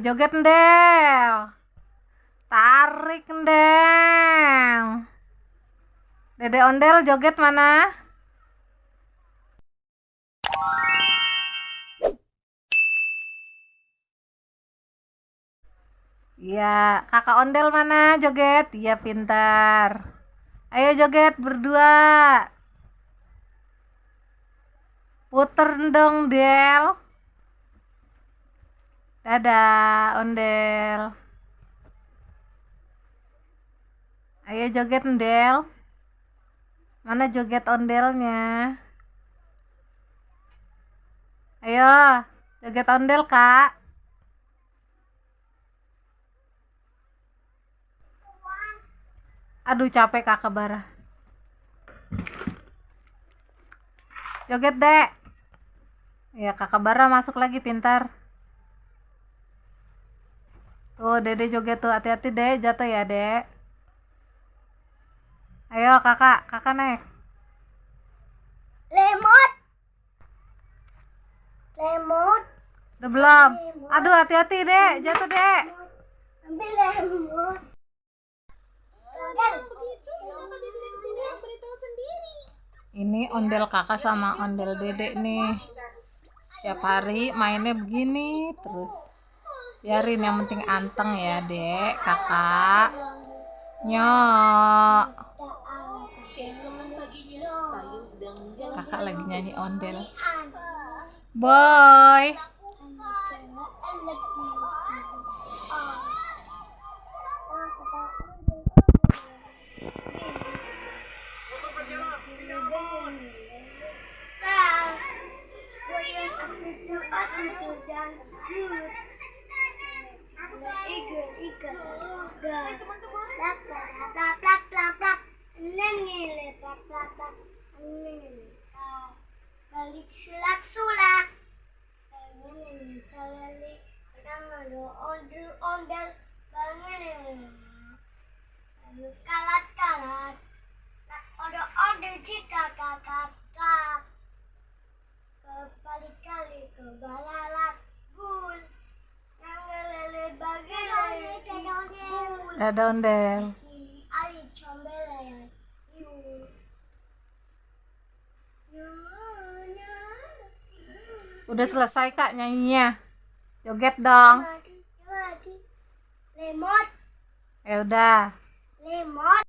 Joget ndel. Tarik ndel. Dede ondel joget mana? Iya, kakak ondel mana joget? Iya, pintar. Ayo joget berdua. Puter dong, Del. Dadah, ondel. Ayo joget, Del. Mana joget ondelnya? Ayo, joget ondel, Kak. Aduh, capek Kakak Bara. Joget, Dek. Ya, Kakak Bara masuk lagi, pintar. Tuh, Dede joget tuh. Hati-hati, Dek. Jatuh ya, Dek. Ayo, Kakak naik. Lemot. Udah belum? Aduh, hati-hati, Dek. Jatuh, Dek. Ambil lemot. Ini ondel kakak sama ondel dedek nih. Setiap hari mainnya begini terus. Biarin, yang penting anteng ya, Dek. Kakak. Nyok. Kakak lagi nyanyi ondel. Boy. Balik sulak-sulak ondel bangun kalat-kalat order cika kakak kebalik-kali kebalalat bul ngelele bagai bul Dadah ondel. si ali combelayan Udah selesai Kak nyanyinya. Joget dong. lemot Ya udah. lemot